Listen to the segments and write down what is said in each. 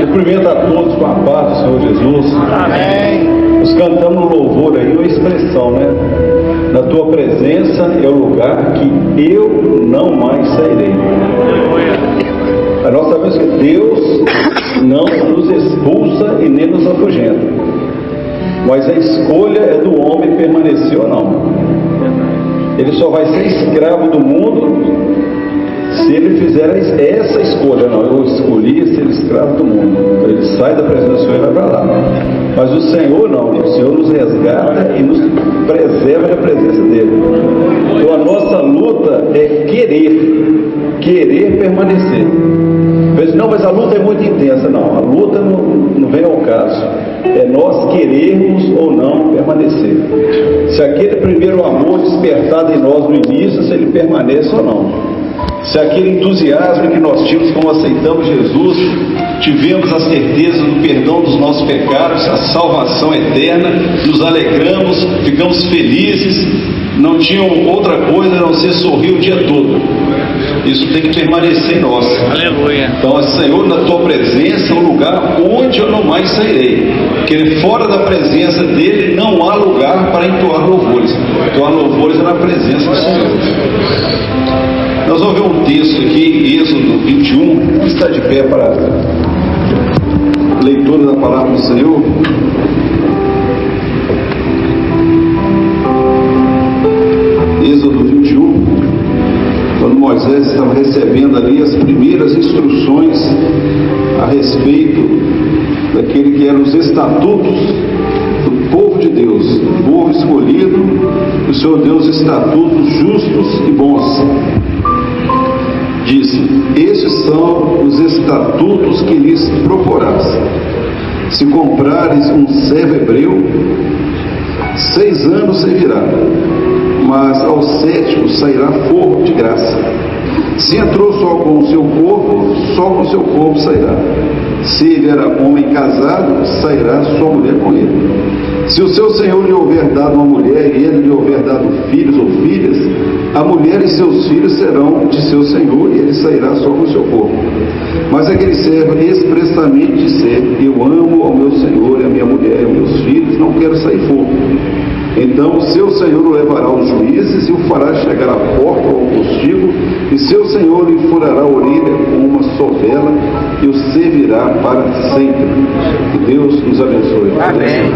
Cumprimento a todos com a paz do Senhor Jesus. Amém. Nós cantamos no louvor aí uma expressão, né? Na tua presença é o lugar que eu não mais sairei. Nós sabemos que Deus não nos expulsa e nem nos afugenta, mas a escolha é do homem permanecer ou não. Ele só vai ser escravo do mundo se ele fizer essa escolha. Não, eu escolhi ser escravo do mundo. Ele sai da presença do Senhor e vai para lá. Mas o Senhor não. O Senhor nos resgata e nos preserva da presença dele. Então a nossa luta é querer permanecer. Não, mas a luta é muito intensa. Não, a luta não vem ao caso. É nós querermos ou não permanecer. Se aquele primeiro amor despertado em nós no início, se ele permanece ou não. Se aquele entusiasmo que nós tínhamos quando aceitamos Jesus, tivemos a certeza do perdão dos nossos pecados, a salvação eterna, nos alegramos, ficamos felizes, não tinham outra coisa a não ser sorrir o dia todo. Isso tem que permanecer em nós. Aleluia. Então, Senhor, na tua presença é o lugar onde eu não mais sairei. Porque fora da presença dele não há lugar para entoar louvores. Entoar louvores é na presença do Senhor. Nós vamos ver um texto aqui, Êxodo 21, está de pé para a leitura da palavra do Senhor. Êxodo 21, quando Moisés estava recebendo ali as primeiras instruções a respeito daquele que eram os estatutos do povo de Deus, o povo escolhido, o Senhor deu os estatutos justos e bons. Disse: estes são os estatutos que lhes proporás. Se comprares um servo hebreu, 6 anos servirá, mas ao 7º sairá forro de graça. Se entrou só com o seu corpo, só com o seu corpo sairá. Se ele era homem casado, sairá sua mulher com ele. Se o seu senhor lhe houver dado uma mulher e ele lhe houver dado filhos ou filhas, a mulher e seus filhos serão de seu senhor e ele sairá só com o seu corpo. Mas aquele servo expressamente disser: eu amo ao meu senhor e a minha mulher e aos meus filhos, não quero sair fora. Então o seu senhor o levará aos juízes e o fará chegar à porta ou ao postigo, e seu senhor lhe furará a orelha com uma sovela e o servirá para sempre. Que Deus nos abençoe. Amém.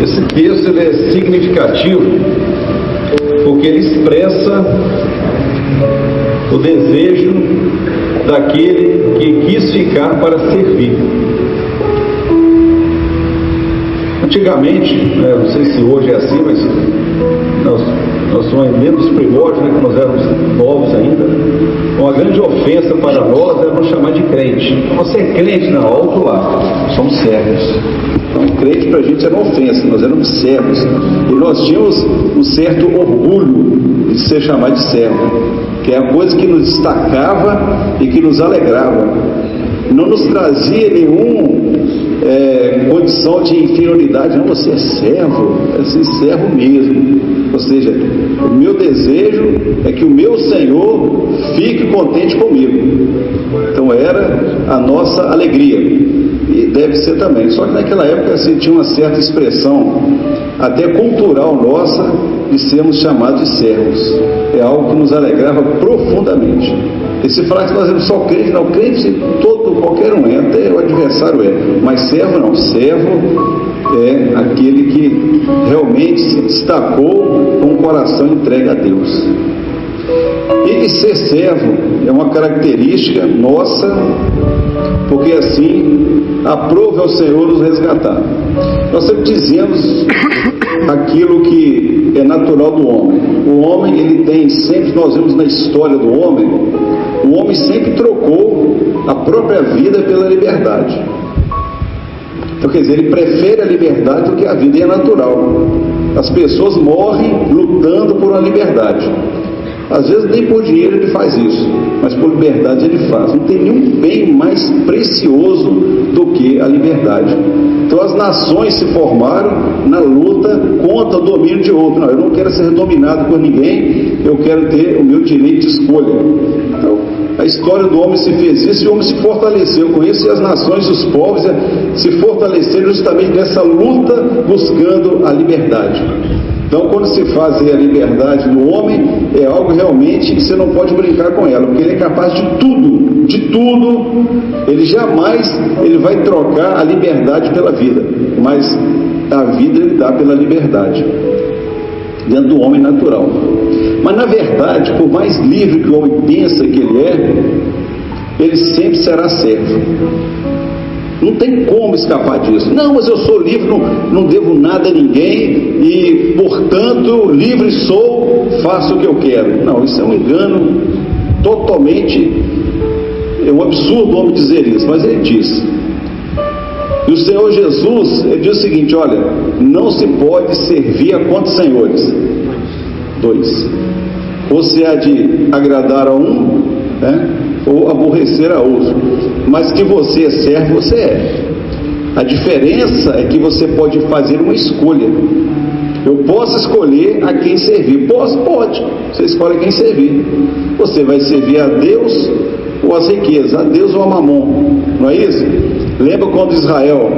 Esse texto ele é significativo porque ele expressa o desejo daquele que quis ficar para servir. Antigamente, não sei se hoje é assim, mas nós somos dentro dos primórdios, que nós éramos novos ainda, uma grande ofensa para nós era nos chamar de crente. Você é crente? Não, alto lá, somos servos. Então, crente para a gente era uma ofensa, nós éramos servos. E nós tínhamos um certo orgulho de ser chamado de servo, que é a coisa que nos destacava e que nos alegrava. Não nos trazia nenhum condição de inferioridade. Não, você é servo, é ser servo mesmo. Ou seja, o meu desejo é que o meu Senhor fique contente comigo. Então era a nossa alegria, e deve ser também. Só que naquela época assim, tinha uma certa expressão até cultural nossa de sermos chamados de servos. É algo que nos alegrava profundamente. E se falar que nós éramos só crente, não, crente todo, qualquer um é, até o adversário é, mas servo não, servo é aquele que realmente se destacou com o coração entregue a Deus. E ser servo é uma característica nossa, porque assim aprove ao Senhor nos resgatar. Nós sempre dizemos aquilo que é natural do homem. O homem, ele tem sempre, nós vemos na história do homem, o homem sempre trocou a própria vida pela liberdade. Então, quer dizer, ele prefere a liberdade do que a vida, e é natural. As pessoas morrem lutando por uma liberdade. Às vezes nem por dinheiro ele faz isso, mas por liberdade ele faz. Não tem nenhum bem mais precioso do que a liberdade. Então as nações se formaram na luta contra o domínio de outro. Não, eu não quero ser dominado por ninguém, eu quero ter o meu direito de escolha. Então história do homem se fez isso, e o homem se fortaleceu com isso, e as nações, os povos se fortaleceram justamente nessa luta buscando a liberdade. Então, quando se faz a liberdade do homem, é algo realmente que você não pode brincar com ela, porque ele é capaz de tudo, ele jamais vai trocar a liberdade pela vida, mas a vida ele dá pela liberdade, dentro do homem natural. Mas na verdade, por mais livre que o homem pensa que ele sempre será servo. Não tem como escapar disso. Não, mas eu sou livre, não devo nada a ninguém e, portanto, livre sou, faço o que eu quero. Não, isso é um engano totalmente, é um absurdo o homem dizer isso, mas ele diz. E o Senhor Jesus, ele diz o seguinte: olha, não se pode servir a quantos senhores? 2. Você há de agradar a um, né, ou aborrecer a outro, mas que você é servo, você é. A diferença é que você pode fazer uma escolha. Eu posso escolher a quem servir. Pode. Você escolhe a quem servir. Você vai servir a Deus ou as riquezas, a Deus ou a Mamon, não é isso? Lembra quando Israel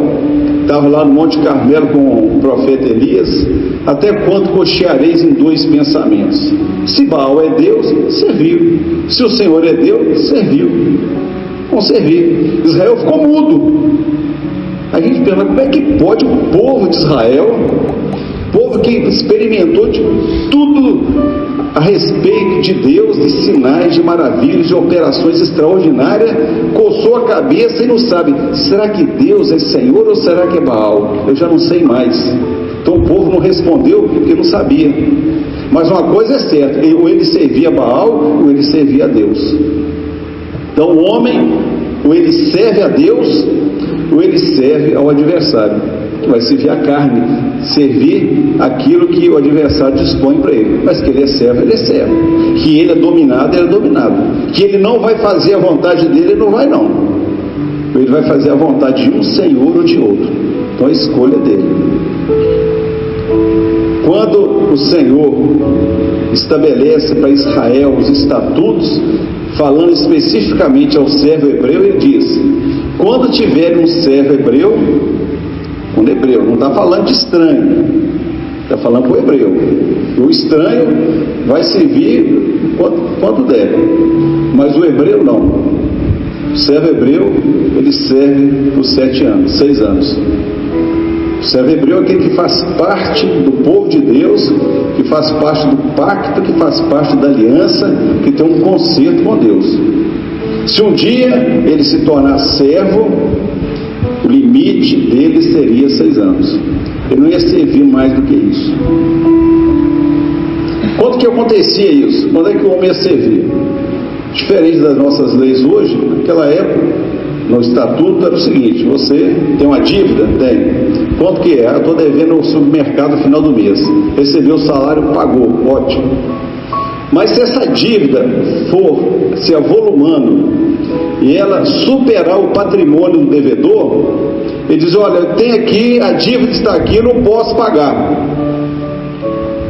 estava lá no Monte Carmelo com o profeta Elias? Até quando cocheareis em 2 pensamentos? Se Baal é Deus, serviu. Se o Senhor é Deus, serviu. Vamos servir. Israel ficou mudo. A gente pergunta, como é que pode o povo de Israel, povo que experimentou de tudo a respeito de Deus, de sinais, de maravilhas, de operações extraordinárias, coçou a cabeça e não sabe, será que Deus é Senhor ou será que é Baal? Eu já não sei mais. Então o povo não respondeu porque não sabia. Mas uma coisa é certa, ou ele servia a Baal ou ele servia a Deus. Então o homem, ou ele serve a Deus ou ele serve ao adversário. Vai servir a carne, servir aquilo que o adversário dispõe para ele. Mas que ele é servo, ele é servo. Que ele é dominado, ele é dominado. Que ele não vai fazer a vontade dele, ele não vai não. Ele vai fazer a vontade de um senhor ou de outro. Então a escolha é dele. Quando o Senhor estabelece para Israel os estatutos, falando especificamente ao servo hebreu, ele diz: quando tiver um servo hebreu, um hebreu, não está falando de estranho, está falando para o hebreu. E o estranho vai servir quanto deve, mas o hebreu não. O servo hebreu, ele serve por 6 anos. O servo hebreu é aquele que faz parte do povo de Deus, que faz parte do pacto, que faz parte da aliança, que tem um concerto com Deus. Se um dia ele se tornar servo, o limite dele seria 6 anos. Ele não ia servir mais do que isso. Quando que acontecia isso? Quando é que o homem ia servir? Diferente das nossas leis hoje, naquela época, no estatuto era o seguinte: você tem uma dívida? Tem. Quanto que é? Eu estou devendo no supermercado no final do mês. Recebeu o salário, pagou, ótimo. Mas se essa dívida for se avolumando e ela superar o patrimônio do devedor, ele diz: olha, eu tenho aqui, a dívida está aqui, eu não posso pagar.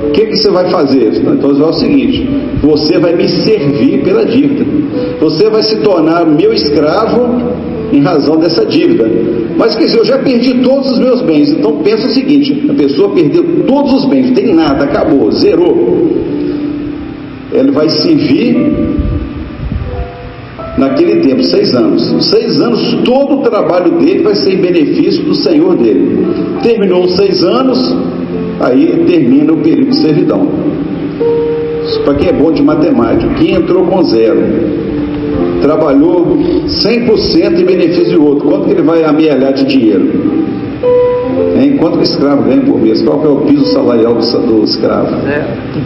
O que você vai fazer? Então é o seguinte: você vai me servir pela dívida. Você vai se tornar meu escravo em razão dessa dívida. Mas quer dizer, eu já perdi todos os meus bens. Então pensa o seguinte: a pessoa perdeu todos os bens, não tem nada, acabou, zerou. Ele vai servir naquele tempo, 6 anos. 6 anos, todo o trabalho dele vai ser em benefício do Senhor dele. Terminou os 6 anos, aí termina o período de servidão. Para quem é bom de matemática, quem entrou com 0, trabalhou 100% em benefício do outro, quanto que ele vai amealhar de dinheiro? Quanto que o escravo ganha por mês? Qual que é o piso salarial do escravo?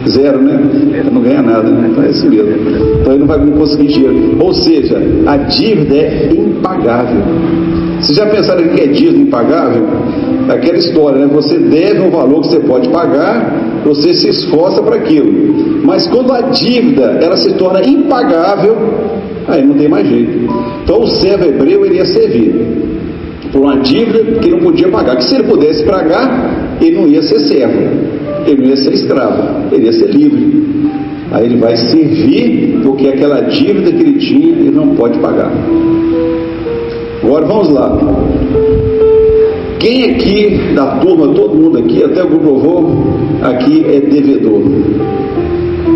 0, né? Ele não ganha nada, né? Então é isso mesmo. Então ele não vai conseguir dinheiro. Ou seja, a dívida é impagável. Vocês já pensaram que é dívida impagável? É aquela história, né? Você deve um valor que você pode pagar, você se esforça para aquilo. Mas quando a dívida ela se torna impagável, aí não tem mais jeito. Então o servo hebreu ele ia servir por uma dívida que ele não podia pagar, que se ele pudesse pagar, ele não ia ser servo, ele não ia ser escravo, ele ia ser livre. Aí ele vai servir, porque aquela dívida que ele tinha, ele não pode pagar. Agora vamos lá. Quem aqui da turma, todo mundo aqui, até o grupo louvor, aqui é devedor?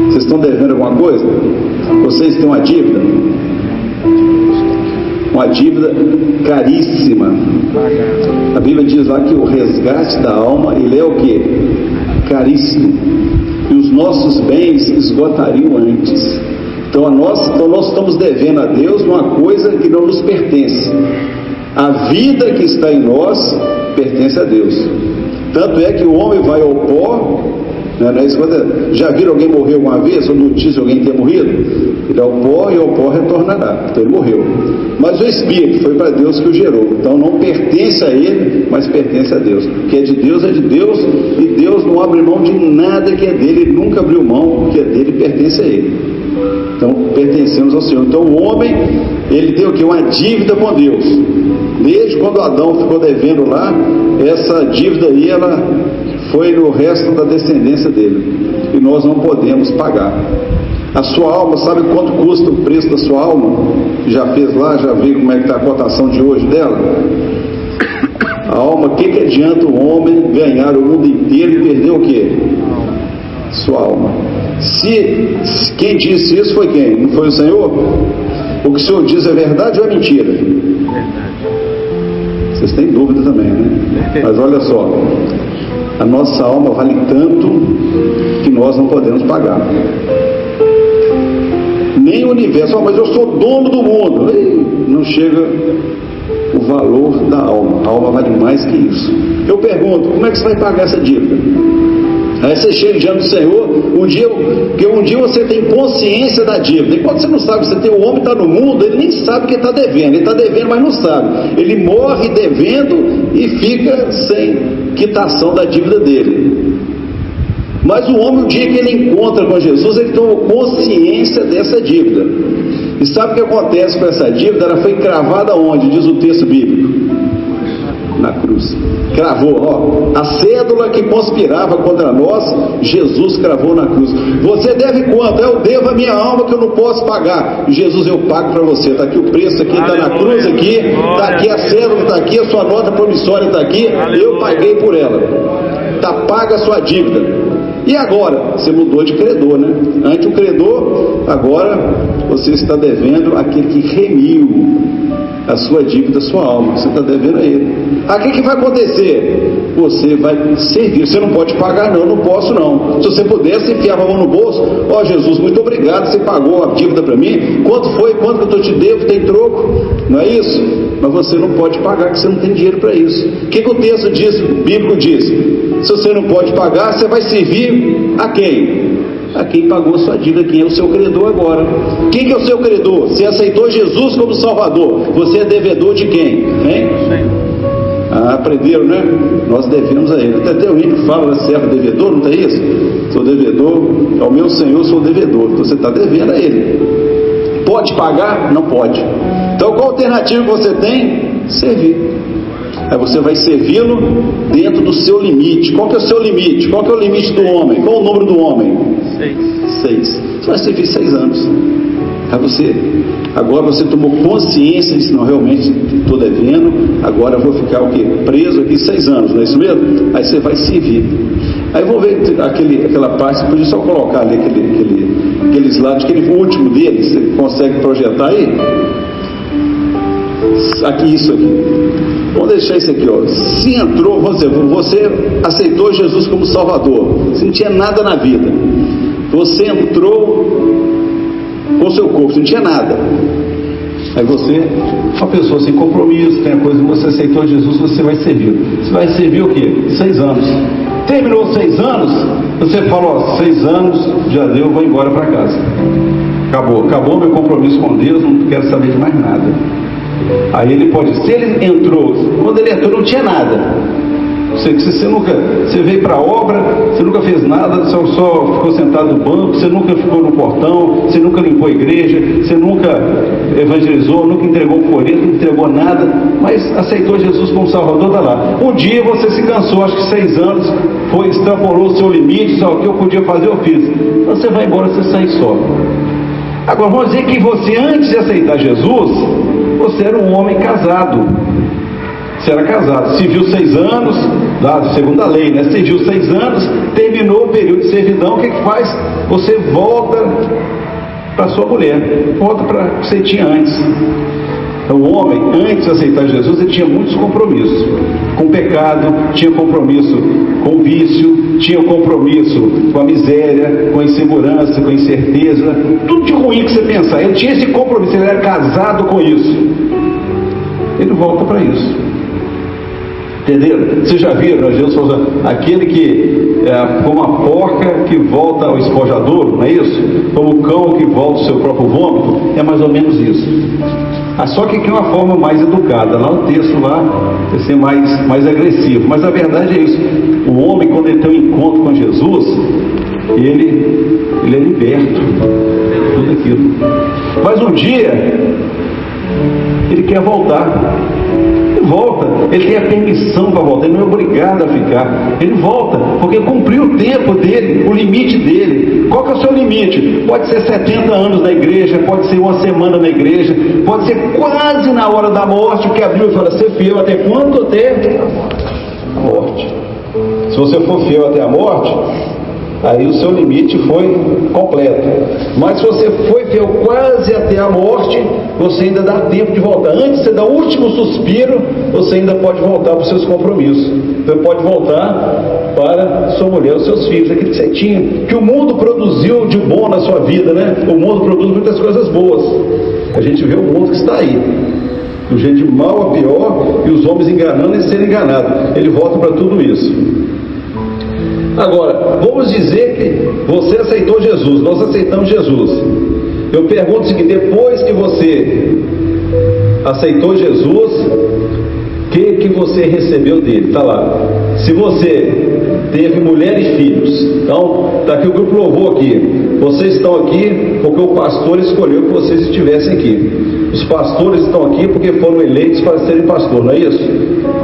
Vocês estão devendo alguma coisa? Vocês têm uma dívida? Uma dívida caríssima. A Bíblia diz lá que o resgate da alma, ele é o quê? Caríssimo. E os nossos bens esgotariam antes. Então nós estamos devendo a Deus uma coisa que não nos pertence. A vida que está em nós pertence a Deus. Tanto é que o homem vai ao pó, né? Já viram alguém morrer alguma vez? Ou notícia de alguém ter morrido? Ele é ao pó e ao pó retornará. Então ele morreu. Mas o Espírito foi para Deus que o gerou. Então não pertence a ele, mas pertence a Deus. O que é de Deus, e Deus não abre mão de nada que é dele. Ele nunca abriu mão, o que é dele pertence a ele. Então pertencemos ao Senhor. Então o homem, ele tem o quê? Uma dívida com Deus. Desde quando Adão ficou devendo lá, essa dívida aí, ela foi no resto da descendência dele. E nós não podemos pagar. A sua alma, sabe quanto custa o preço da sua alma? Já fez lá, já viu como é que está a cotação de hoje dela? A alma, o que adianta o homem ganhar o mundo inteiro e perder o quê? Sua alma. Se quem disse isso foi quem? Não foi o Senhor? O que o Senhor diz é verdade ou é mentira? Vocês têm dúvida também, né? Mas olha só, a nossa alma vale tanto que nós não podemos pagar. Nem o universo, mas eu sou dono do mundo. Aí não chega o valor da alma. A alma vale mais que isso. Eu pergunto, como é que você vai pagar essa dívida? Aí você chega diante do Senhor, porque um dia você tem consciência da dívida. Enquanto você não sabe, o homem está no mundo, ele nem sabe que está devendo. Ele está devendo, mas não sabe. Ele morre devendo e fica sem quitação da dívida dele. Mas o homem, o dia que ele encontra com Jesus, ele toma consciência dessa dívida. E sabe o que acontece com essa dívida? Ela foi cravada onde? Diz o texto bíblico. Na cruz. Cravou, ó. A cédula que conspirava contra nós, Jesus cravou na cruz. Você deve quanto? Eu devo a minha alma que eu não posso pagar. Jesus, eu pago para você. Está aqui o preço, aqui está na cruz, aqui. Está aqui a cédula, está aqui a sua nota promissória, está aqui. Eu paguei por ela. Está paga a sua dívida. E agora? Você mudou de credor, né? Antes o credor, agora você está devendo aquele que remiu a sua dívida, a sua alma. Você está devendo a ele. Aí o que vai acontecer? Você vai servir. Você não pode pagar, não posso não. Se você pudesse, enfiava a mão no bolso. Ó, Jesus, muito obrigado, você pagou a dívida para mim. Quanto foi? Quanto que eu te devo? Tem troco? Não é isso? Mas você não pode pagar, porque você não tem dinheiro para isso. O que o texto diz, o bíblico diz? Se você não pode pagar, você vai servir a quem? A quem pagou a sua dívida, quem é o seu credor agora. Quem que é o seu credor? Você aceitou Jesus como Salvador. Você é devedor de quem? Hein? Aprenderam, né? Nós devemos a ele. Até o hino fala, servo devedor, não tem isso? Sou devedor, ao meu Senhor sou devedor. Então você está devendo a ele. Pode pagar? Não pode. Então qual alternativa que você tem? Servir. Aí você vai servi-lo dentro do seu limite. Qual que é o seu limite? Qual que é o limite do homem? Qual o número do homem? 6. Você vai servir 6 anos. Aí agora você tomou consciência e disse, não, realmente estou devendo, agora eu vou ficar o quê? Preso aqui 6 anos, não é isso mesmo? Aí você vai servir. Aí vamos ver aquela parte, você podia só colocar ali aquele slide, aquele último dele, você consegue projetar aí? Isso aqui. Vamos deixar isso aqui, ó. Se entrou, você aceitou Jesus como Salvador, você não tinha nada na vida, você entrou com o seu corpo, você não tinha nada. Aí você, uma pessoa sem compromisso, tem a coisa, você aceitou Jesus, você vai servir. Você vai servir o quê? 6 anos. Terminou 6 anos, você falou, ó, 6 anos, já deu, vou embora para casa. Acabou meu compromisso com Deus, não quero saber de mais nada. Aí ele pode, se ele entrou, quando ele entrou não tinha nada. Você veio para a obra, você nunca fez nada, só ficou sentado no banco, você nunca ficou no portão, você nunca limpou a igreja, você nunca evangelizou, nunca entregou um folheto, não entregou nada, mas aceitou Jesus como Salvador, está lá. Um dia você se cansou, acho que 6 anos, extrapolou o seu limite, só o que eu podia fazer eu fiz. Então você vai embora, você sai só. Agora vamos dizer que você, antes de aceitar Jesus, você era um homem casado. Você era casado, serviu 6 anos, lá segundo a lei, né? Serviu 6 anos, terminou o período de servidão, o que faz? Você volta para sua mulher, volta para o que você tinha antes. Então, o homem, antes de aceitar Jesus, ele tinha muitos compromissos com o pecado, tinha compromisso com o vício, tinha compromisso com a miséria, com a insegurança, com a incerteza, tudo de ruim que você pensar. Ele tinha esse compromisso, ele era casado com isso. Ele volta para isso. Entenderam? Vocês já viram, Jesus falou, aquele que como a porca que volta ao espojadouro, não é isso? Como o cão que volta ao seu próprio vômito, é mais ou menos isso. Só que aqui é uma forma mais educada, lá o texto lá vai ser mais agressivo, mas a verdade é isso. O homem, quando ele tem um encontro com Jesus, ele é liberto de tudo aquilo. Mas um dia ele quer voltar. Ele volta, ele tem a permissão para voltar, ele não é obrigado a ficar. Ele volta, porque cumpriu o tempo dele, o limite dele. Qual que é o seu limite? Pode ser 70 anos na igreja, pode ser 1 semana na igreja, pode ser quase na hora da morte, porque a Bíblia fala, ser fiel até quanto? Até a morte. Se você for fiel até a morte, aí o seu limite foi completo. Mas se você foi fiel quase até a morte, você ainda dá tempo de voltar. Antes de você dar o último suspiro, você ainda pode voltar para os seus compromissos. Você pode voltar para sua mulher, os seus filhos, aquilo que você tinha, que o mundo produziu de bom na sua vida, né? O mundo produz muitas coisas boas. A gente vê o mundo que está aí, do jeito de mal a pior, e os homens enganando e sendo enganados. Ele volta para tudo isso. Agora, vamos dizer que você aceitou Jesus, nós aceitamos Jesus. Eu pergunto o seguinte, depois que você aceitou Jesus, o que você recebeu dele? Está lá. Se você teve mulher e filhos, então está aqui o grupo louvor aqui. Vocês estão aqui porque o pastor escolheu que vocês estivessem aqui. Os pastores estão aqui porque foram eleitos para serem pastor, não é isso?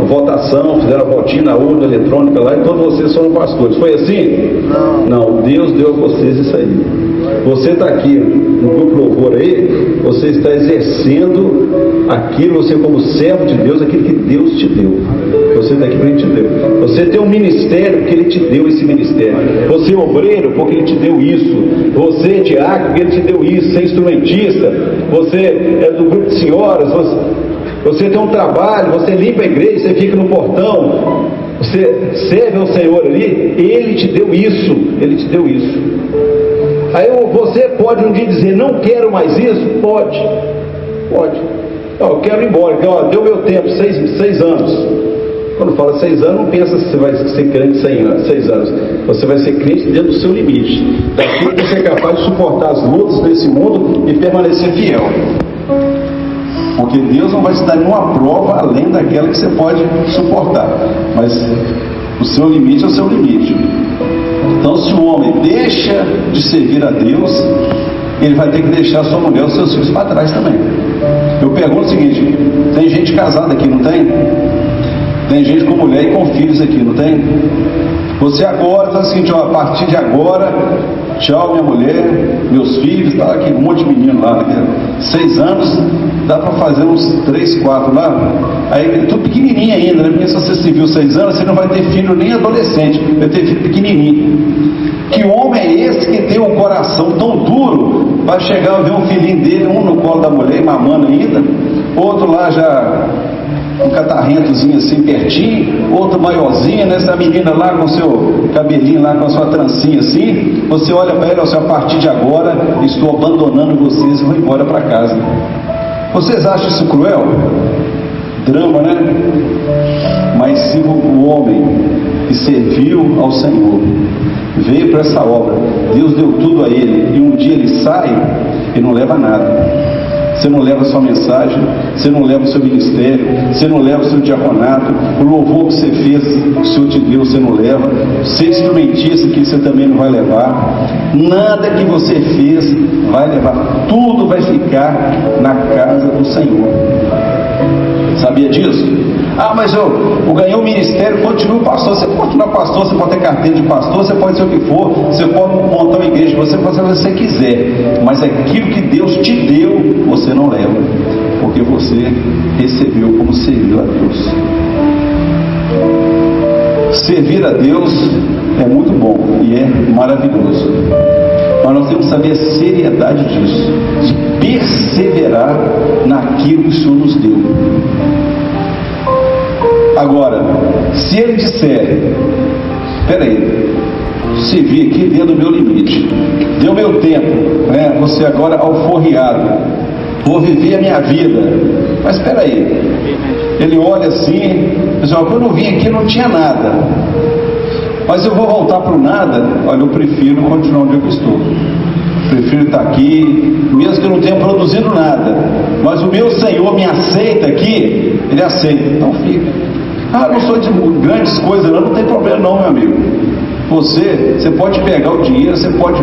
A votação, fizeram a votinha na urna eletrônica lá e todos vocês foram pastores. Foi assim? Não, Deus deu a vocês isso aí. Você está aqui no grupo louvor aí, você está exercendo aquilo, você como servo de Deus, aquilo que Deus te deu. Você está aqui porque Ele te deu. Você tem um ministério porque Ele te deu esse ministério. Você é obreiro porque Ele te deu isso. Você é diácono porque Ele te deu isso. Você é instrumentista, você é do grupo de senhoras, você tem um trabalho, você limpa a igreja, você fica no portão, você serve ao Senhor ali, Ele te deu isso. Ele te deu isso. Aí você pode um dia dizer, não quero mais isso? Pode. Eu quero ir embora, deu meu tempo, 6 anos. Quando fala 6 anos, não pensa se você vai ser crente 6 anos. Você vai ser crente dentro do seu limite. Daquilo que você é capaz de suportar as lutas desse mundo e permanecer fiel. Porque Deus não vai te dar nenhuma prova além daquela que você pode suportar. Mas o seu limite é o seu limite. Então, se o homem deixa de servir a Deus, ele vai ter que deixar a sua mulher e os seus filhos para trás também. Eu pergunto o seguinte, tem gente casada aqui, não tem? Tem gente com mulher e com filhos aqui, não tem? Você agora faz o seguinte, a partir de agora, tchau minha mulher, meus filhos, tá aqui um monte de menino lá, né? 6 anos, dá para fazer uns 3, 4 lá, aí tudo pequenininho ainda, né? Porque se você se viu 6 anos, você não vai ter filho nem adolescente, vai ter filho pequenininho. Que homem é esse que tem um coração tão duro, vai chegar a ver um filhinho dele, um no colo da mulher, mamando ainda, outro lá já um catarrentozinho assim pertinho, outro maiorzinho, né? Essa menina lá com seu cabelinho lá, com a sua trancinha assim, você olha para ela, a partir de agora estou abandonando vocês e vou embora para casa. Vocês acham isso cruel? Drama, né? Mas se o homem que serviu ao Senhor veio para essa obra, Deus deu tudo a ele, e um dia ele sai e não leva nada. Você não leva a sua mensagem, você não leva o seu ministério, você não leva o seu diaconato, o louvor que você fez, que o Senhor te deu, você não leva, ser instrumentista que você também não vai levar, nada que você fez vai levar, tudo vai ficar na casa do Senhor. Sabia disso? Ah, mas eu ganhei um ministério, continuo pastor. Você pode continuar pastor, você pode ter carteira de pastor, você pode ser o que for, você pode montar uma igreja, você pode fazer o que você quiser, mas aquilo que Deus te deu, você não leva, porque você recebeu como serviu a Deus. Servir a Deus é muito bom e é maravilhoso, mas nós temos que saber a seriedade disso, de perseverar naquilo que o Senhor nos deu. Agora, se ele disser, peraí, se vir aqui dentro do meu limite, deu meu tempo, né? Você agora alforriado, vou viver a minha vida, mas peraí, ele olha assim, diz, ó, quando eu vim aqui não tinha nada, mas eu vou voltar para o nada. Olha, eu prefiro continuar onde eu estou, prefiro estar aqui, mesmo que eu não tenha produzido nada, mas o meu Senhor me aceita aqui, ele aceita, então fica. Ah, não sou de grandes coisas, não tem problema não, meu amigo. Você pode pegar o dinheiro, você pode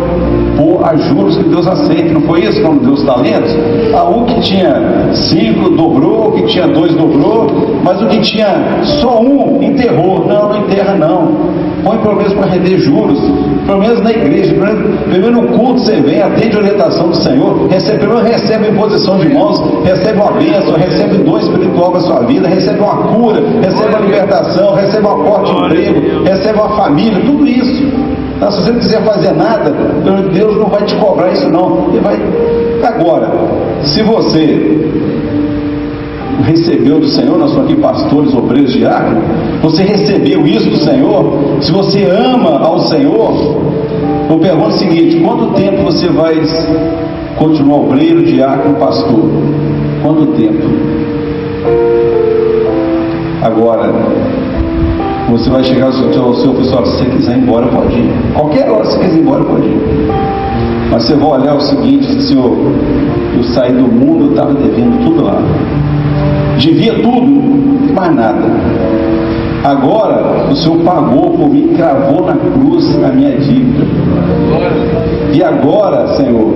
pôr a juros que Deus aceita. Não foi isso quando deu os talentos? O que tinha 5 dobrou, o que tinha 2 dobrou, mas o que tinha só 1 enterrou. Não enterra não. Põe pelo menos para render juros, pelo menos na igreja, primeiro no culto você vem, atende a orientação do Senhor, primeiro recebe a imposição de mãos, recebe uma bênção, recebe dom espiritual para a sua vida, recebe uma cura, recebe uma libertação, recebe uma porta de emprego, recebe uma família, tudo isso. Então, se você não quiser fazer nada, Deus não vai te cobrar isso não. Ele vai. Agora, se você recebeu do Senhor, nós somos aqui pastores, obreiros, diáconos, você recebeu isso do Senhor, se você ama ao Senhor, eu pergunto o seguinte: quanto tempo você vai continuar obreiro, diácono, pastor? Quanto tempo? Agora, você vai chegar ao seu pessoal, se você quiser ir embora, pode ir. Qualquer hora que você quiser ir embora, pode ir. Mas você vai olhar o seguinte: Senhor, eu saí do mundo, eu estava devendo tudo lá. Devia tudo, mais nada. Agora, o Senhor pagou por mim, cravou na cruz a minha dívida. E agora, Senhor,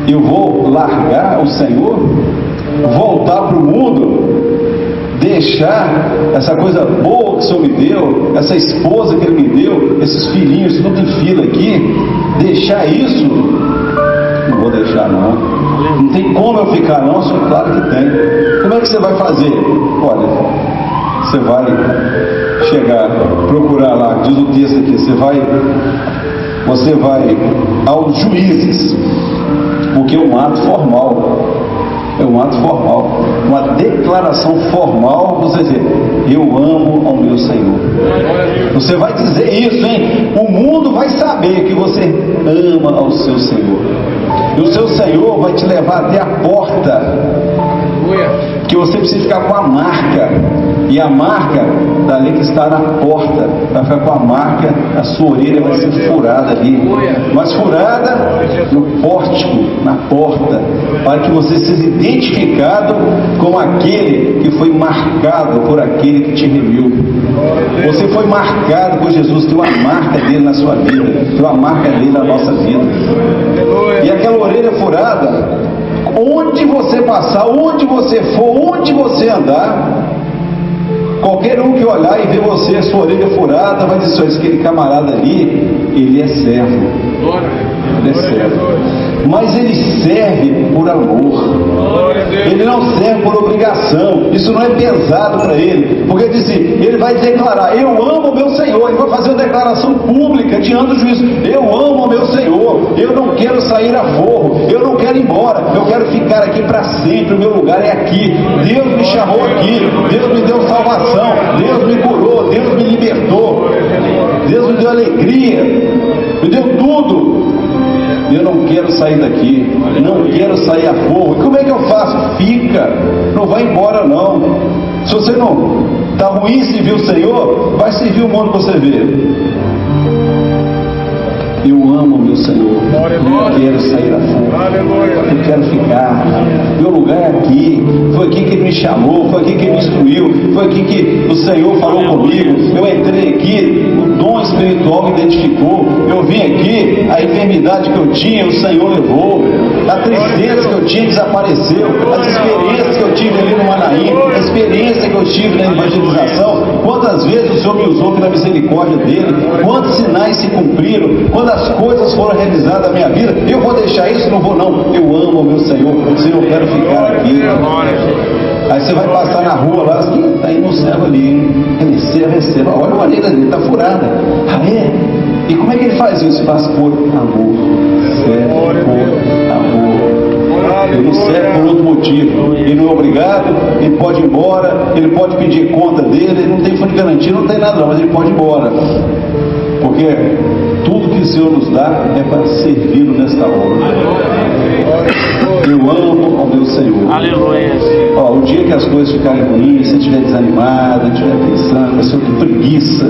eu vou largar o Senhor, voltar para o mundo, deixar essa coisa boa que o Senhor me deu, essa esposa que Ele me deu, esses filhinhos tudo em fila aqui, deixar isso? Não vou deixar não. Não tem como eu ficar não, Senhor, claro que tem. Como é que você vai fazer? Olha, você vai chegar, procurar lá, diz o texto aqui, você vai aos juízes, porque é um ato formal. É um ato formal, uma declaração formal. Você dizer, eu amo ao meu Senhor. Você vai dizer isso, hein? O mundo vai saber que você ama ao seu Senhor. E o seu Senhor vai te levar até a porta, que você precisa ficar com a marca. E a marca dali que está na porta vai ficar com a marca, a sua orelha vai ser furada ali, mas furada no pórtico, na porta, para que você seja identificado com aquele que foi marcado por aquele que te remiu. Você foi marcado por Jesus, tem uma marca dele na sua vida, tem uma marca dele na nossa vida. E aquela orelha furada, onde você passar, onde você for, onde você andar, qualquer um que olhar e ver você, sua orelha furada, vai dizer, aquele camarada ali, ele é servo. Ele é servo. Mas ele serve por amor. Ele não serve por obrigação. Isso não é pesado para ele. Porque ele vai declarar, eu amo o meu Senhor. Ele vai fazer uma declaração pública diante do juiz. Eu amo o meu Senhor. Eu não quero sair a forro. Eu não quero ir embora. Eu quero ficar aqui para sempre. O meu lugar é aqui. Deus me chamou aqui. Deus me deu salvação. Deus me curou. Deus me libertou. Deus me deu alegria. Me deu tudo. Eu não quero sair daqui, não quero sair a forro. E como é que eu faço? Fica, não vai embora não. Se você não está ruim em servir o Senhor, vai servir o mundo que você vê. Eu amo meu Senhor, eu quero sair à fuga, eu quero ficar, meu lugar é aqui, foi aqui que Ele me chamou, foi aqui que Ele me instruiu, foi aqui que o Senhor falou comigo, eu entrei aqui, o dom espiritual me identificou, eu vim aqui, a enfermidade que eu tinha, o Senhor levou, a tristeza que eu tinha desapareceu, as experiências que eu tive ali no Manaim, a experiência que eu tive na evangelização, quantas vezes o Senhor me usou pela misericórdia dEle, quantos sinais se cumpriram, quantas coisas foram realizadas na minha vida, eu vou deixar isso? Não vou não, eu amo o meu Senhor, eu quero ficar aqui. Aí você vai passar na rua lá, quem está indo no céu ali, receba, olha a orelha dele, está furada. Ah, é? E como é que ele faz isso? Faz por amor, serve por amor. Ele não serve por outro motivo, ele não é obrigado, ele pode ir embora, ele pode pedir conta dele, ele não tem fundo de garantia, não tem nada não, mas ele pode ir embora, porque tudo que o Senhor nos dá é para servi-lo nesta obra. Eu amo ao meu Senhor. Aleluia. Ó, o dia que as coisas ficarem ruins, se estiver desanimado, estiver pensando, Senhor, que preguiça,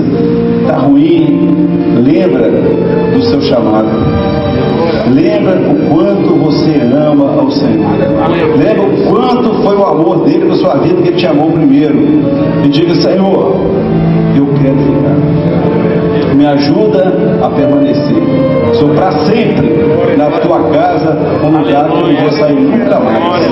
está ruim, lembra do seu chamado. Lembra o quanto você ama ao Senhor. Lembra o quanto foi o amor dele para sua vida, que ele te amou primeiro. E diga: Senhor, eu quero ficar. Me ajuda a permanecer. Sou para sempre na tua casa, um lugar que eu não vou sair nunca mais.